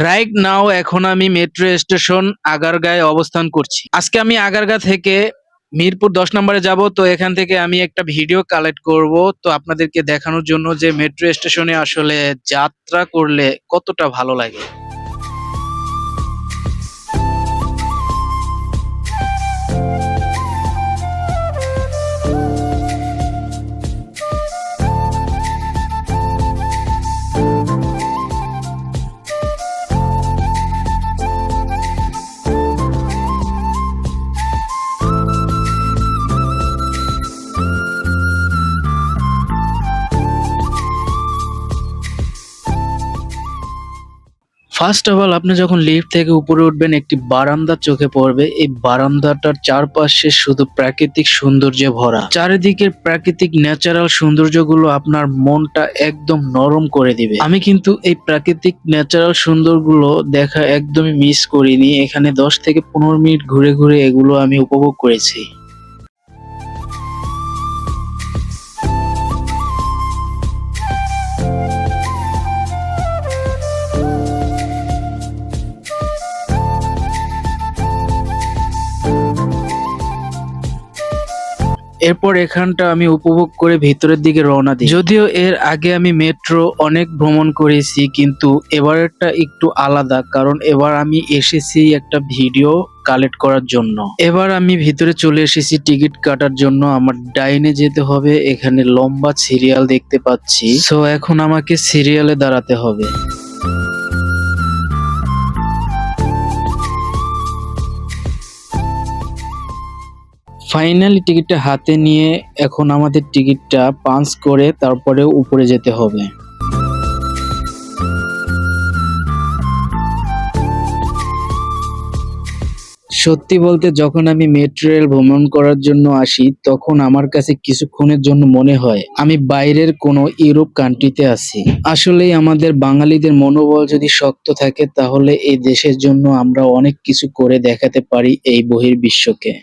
Right now এখন আমি metro station আগারগাঁয়ে অবস্থান করছি। আজকে আমি আগারগাঁ থেকে মিরপুর ১০ নম্বরে যাব। তো এখান থেকে আমি একটা ভিডিও কালেক্ট করব, তো আপনাদেরকে দেখানোর জন্য যে মেট্রো স্টেশনে আসলে যাত্রা করলে কতটা ভালো লাগে। ফার্স্ট অফ অল আপনি যখন লিফট থেকে উপরে উঠবেন একটি বারান্দা চোখে পড়বে। এই বারান্দাটার চারপাশে শুধু প্রাকৃতিক সৌন্দর্যে ভরা। চারিদিকের প্রাকৃতিক ন্যাচারাল সৌন্দর্যগুলো আপনার মনটা একদম নরম করে দিবে। আমি কিন্তু এই প্রাকৃতিক ন্যাচারাল সৌন্দর্যগুলো দেখা একদমই মিস করিনি। এখানে ১০ থেকে ১৫ মিনিট ঘুরে ঘুরে এগুলো আমি উপভোগ করেছি। এরপর এখানটা আমি উপভোগ করে ভিতরের দিকে রওনা দিই। যদিও এর আগে আমি মেট্রো অনেক ভ্রমণ করেছি, কিন্তু এবারেরটা একটু আলাদা, কারণ এবার আমি এসেছি একটা ভিডিও কালেক্ট করার জন্য। এবার আমি ভিতরে চলে এসেছি টিকিট কাটার জন্য। আমার ডাইনে যেতে হবে, এখানে লম্বা সিরিয়াল দেখতে পাচ্ছি। সো এখন আমাকে সিরিয়ালে দাঁড়াতে হবে। ফাইনালি টিকিটটা হাতে নিয়ে এখন আমাদের টিকিটটা পাঞ্চ করে তারপরে উপরে যেতে হবে। সত্যি বলতে যখন আমি মেট্রো রেল ভ্রমণ করার জন্য আসি, তখন আমার কাছে কিছুক্ষণের জন্য মনে হয় আমি বাইরের কোনো ইউরোপ কান্ট্রিতে আছি। আসলেই আমাদের বাঙালিদের মনোবল যদি শক্ত থাকে, তাহলে এই দেশের জন্য আমরা অনেক কিছু করে দেখাতে পারি এই বহির্বিশ্বকে।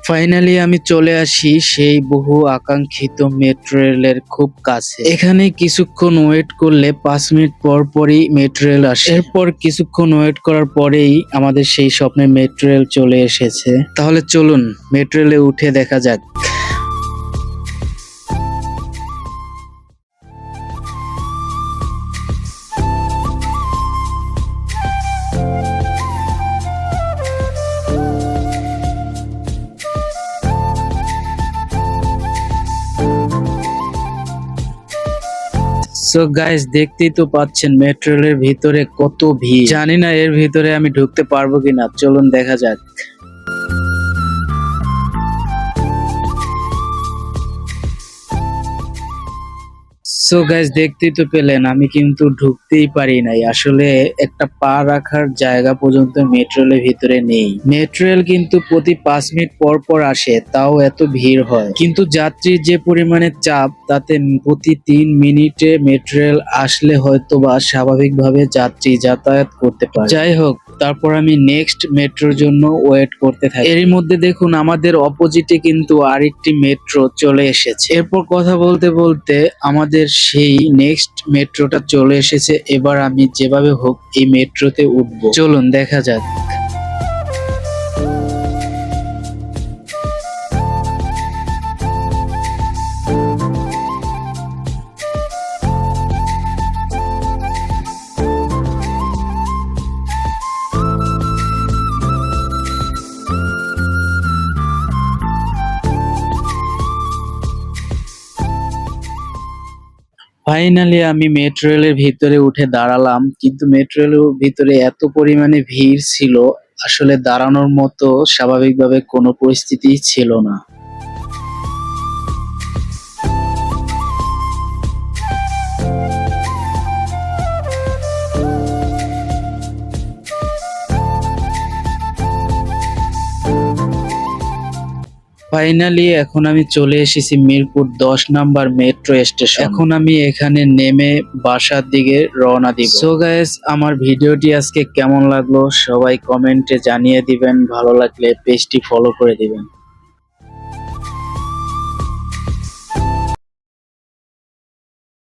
ফাইনালি আমি চলে আসি সেই বহু আকাঙ্ক্ষিত মেট্রো রেলের খুব কাছে। এখানে কিছুক্ষণ ওয়েট করলে ৫ মিনিট পর পরই মেট্রো রেল আসে। এরপর কিছুক্ষণ ওয়েট করার পরেই আমাদের সেই স্বপ্নের মেট্রো রেল চলে এসেছে। তাহলে চলুন মেট্রো রেলে উঠে দেখা যাক। সো গাইস, দেখতেই তো পাচ্ছেন মেট্রো রেলের ভিতরে কত ভিড়। জানি না এর ভিতরে আমি ঢুকতে পারবো কিনা, চলুন দেখা যাক। সো গাইস, দেখতেই তো পেলেন আমি কিন্তু ঢুকতেই পারি নাই। আসলে একটা পা রাখার জায়গা পর্যন্ত মেট্রো রেলের ভিতরে নেই। মেট্রো রেল কিন্তু প্রতি ৫ মিনিট পর পর আসে, তাও এত ভিড় হয়। কিন্তু যাত্রীর যে পরিমাণে চাপ, তাতে প্রতি ৩ মিনিটে মেট্রো রেল আসলে হয়তোবা স্বাভাবিকভাবে যাত্রী যাতায়াত করতে পারে। যাই হোক, তারপর আমি নেক্সট মেট্রোর জন্য ওয়েট করতে থাকি। এরই মধ্যে দেখুন আমাদের অপোজিটে কিন্তু আরেকটি মেট্রো চলে এসেছে। এরপর কথা বলতে বলতে আমাদের সেই নেক্সট মেট্রোটা চলে এসেছে। এবার আমি যেভাবে হোক এই মেট্রোতে উঠবো, চলুন দেখা যাক। ফাইনালি আমি মেট্রো রেলের ভিতরে উঠে দাঁড়ালাম, কিন্তু মেট্রো রেলের ভিতরে এত পরিমাণে ভিড় ছিল, আসলে দাঁড়ানোর মতো স্বাভাবিকভাবে কোনো পরিস্থিতি ছিল না। ফাইনালি এখন আমি চলে এসেছি মিরপুর 10 নাম্বার মেট্রো স্টেশন। এখন আমি এখানে নেমে বাসার দিকে রওনা দিব। সো গাইস, আমার ভিডিওটি আজকে কেমন লাগলো সবাই কমেন্টে জানিয়ে দিবেন, ভালো লাগলে পেজটি ফলো করে দিবেন।